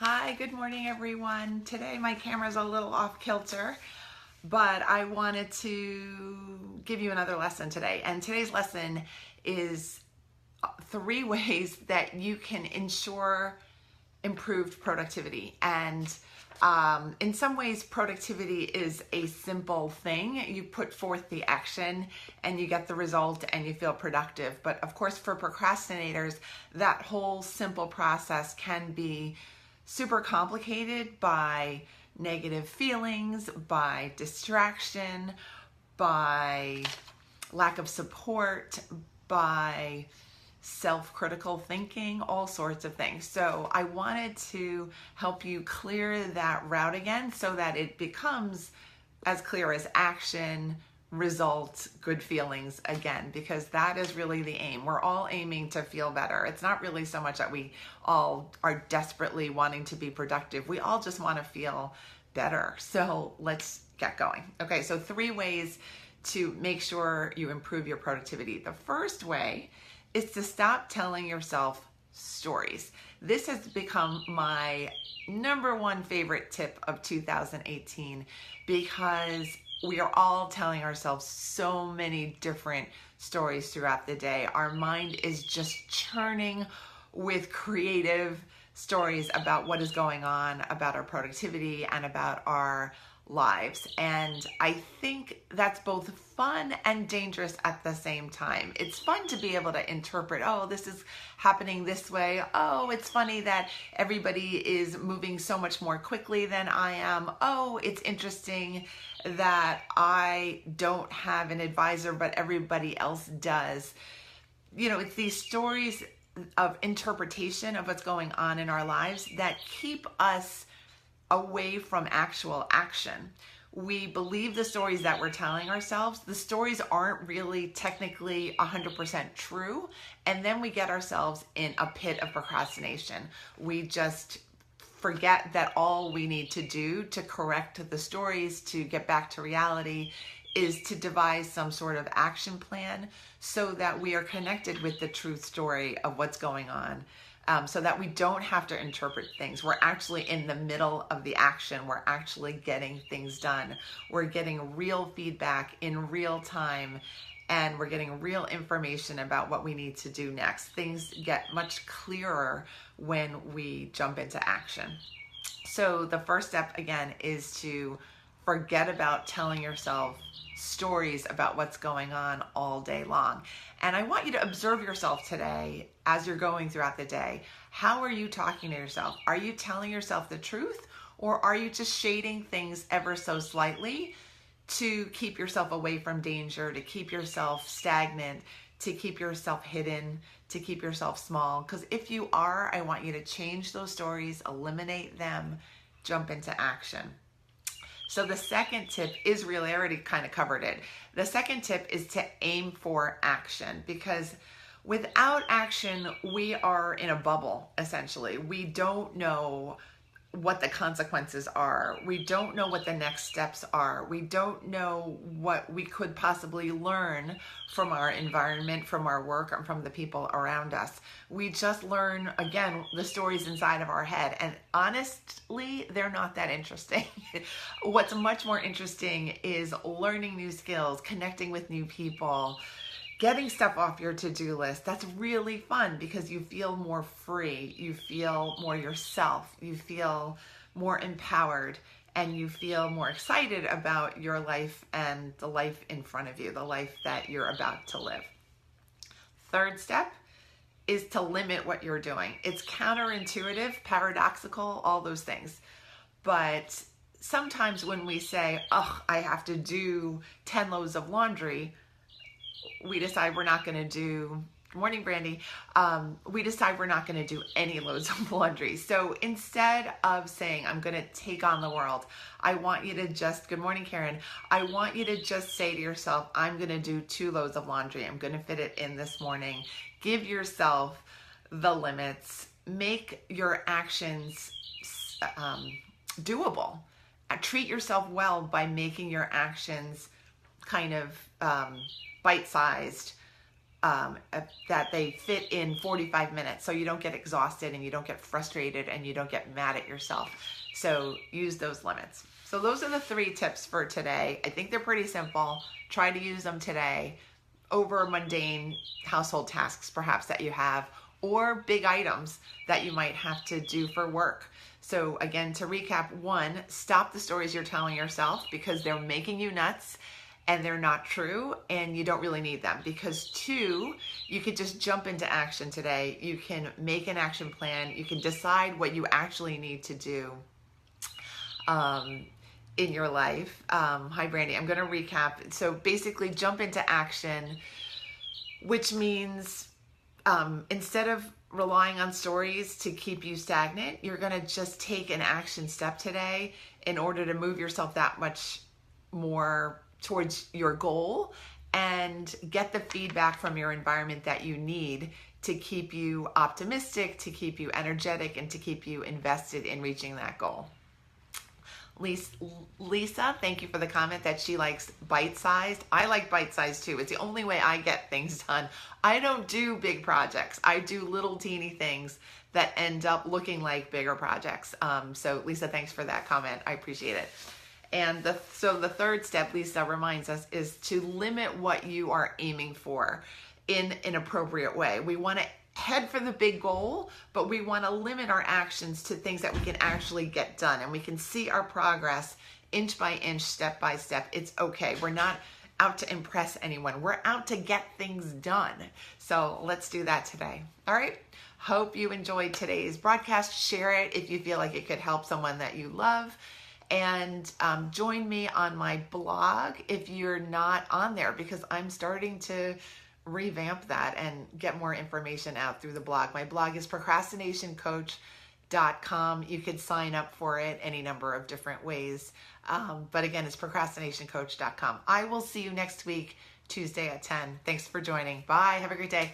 Hi, good morning everyone. Today my camera's a little off kilter, but I wanted to give you another lesson today. And today's lesson is 3 ways that you can ensure improved productivity. And in some ways, productivity is a simple thing. You put forth the action and you get the result and you feel productive. But of course, for procrastinators, that whole simple process can be super complicated by negative feelings, by distraction, by lack of support, by self-critical thinking, all sorts of things. So I wanted to help you clear that route again so that it becomes as clear as action, result, good feelings again, because that is really the aim. We're all aiming to feel better. It's not really so much that we all are desperately wanting to be productive. We all just want to feel better. So let's get going. Okay, so 3 ways to make sure you improve your productivity. The first way is to stop telling yourself stories. This has become my #1 favorite tip of 2018 because we are all telling ourselves so many different stories throughout the day. Our mind is just churning with creative stories about what is going on, about our productivity, and about our lives. And I think that's both fun and dangerous at the same time. It's fun to be able to interpret, oh, this is happening this way. Oh, it's funny that everybody is moving so much more quickly than I am. Oh, it's interesting that I don't have an advisor, but everybody else does. You know, it's these stories of interpretation of what's going on in our lives that keep us away from actual action. We believe the stories that we're telling ourselves. The stories aren't really technically 100% true. And then we get ourselves in a pit of procrastination. We just forget that all we need to do to correct the stories, to get back to reality, is to devise some sort of action plan so that we are connected with the truth story of what's going on. So that we don't have to interpret things. We're actually in the middle of the action. We're actually getting things done. We're getting real feedback in real time, and we're getting real information about what we need to do next. Things get much clearer when we jump into action. So the first step, again, is to forget about telling yourself stories about what's going on all day long. And I want you to observe yourself today as you're going throughout the day. How are you talking to yourself? Are you telling yourself the truth, or are you just shading things ever so slightly to keep yourself away from danger, to keep yourself stagnant, to keep yourself hidden, to keep yourself small? Because if you are, I want you to change those stories, eliminate them, jump into action. So the second tip is really, I already kind of covered it. The second tip is to aim for action, because without action, we are in a bubble, essentially. We don't know what the consequences are. We don't know what the next steps are. We don't know what we could possibly learn from our environment, from our work, and from the people around us. We just learn, again, the stories inside of our head. And honestly, they're not that interesting. What's much more interesting is learning new skills, connecting with new people, getting stuff off your to-do list. That's really fun because you feel more free, you feel more yourself, you feel more empowered, and you feel more excited about your life and the life in front of you, the life that you're about to live. Third step is to limit what you're doing. It's counterintuitive, paradoxical, all those things. But sometimes when we say, oh, I have to do 10 loads of laundry, we decide we're not going to do, good morning, Brandy. We decide we're not going to do any loads of laundry. So instead of saying, I'm going to take on the world, I want you to just, good morning, Karen. I want you to just say to yourself, I'm going to do 2 loads of laundry. I'm going to fit it in this morning. Give yourself the limits. Make your actions doable. Treat yourself well by making your actions kind of bite-sized, that they fit in 45 minutes, so you don't get exhausted and you don't get frustrated and you don't get mad at yourself. So use those limits. So those are the 3 tips for today. I think they're pretty simple. Try to use them today over mundane household tasks perhaps that you have, or big items that you might have to do for work. So again, to recap, 1, stop the stories you're telling yourself because they're making you nuts and they're not true and you don't really need them. Because 2, you could just jump into action today. You can make an action plan. You can decide what you actually need to do in your life. Hi, Brandy. I'm going to recap. So basically jump into action, which means instead of relying on stories to keep you stagnant, you're going to just take an action step today in order to move yourself that much more towards your goal and get the feedback from your environment that you need to keep you optimistic, to keep you energetic, and to keep you invested in reaching that goal. Lisa, thank you for the comment that she likes bite-sized. I like bite-sized too. It's the only way I get things done. I don't do big projects. I do little teeny things that end up looking like bigger projects. So Lisa, thanks for that comment. I appreciate it. And so the 3rd step, Lisa reminds us, is to limit what you are aiming for in an appropriate way. We want to head for the big goal, but we want to limit our actions to things that we can actually get done, and we can see our progress inch by inch, step by step. It's okay. We're not out to impress anyone. We're out to get things done. So let's do that today. All right. Hope you enjoyed today's broadcast. Share it if you feel like it could help someone that you love. And join me on my blog if you're not on there, because I'm starting to revamp that and get more information out through the blog. My blog is procrastinationcoach.com. You could sign up for it any number of different ways. But again, it's procrastinationcoach.com. I will see you next week, Tuesday at 10. Thanks for joining. Bye. Have a great day.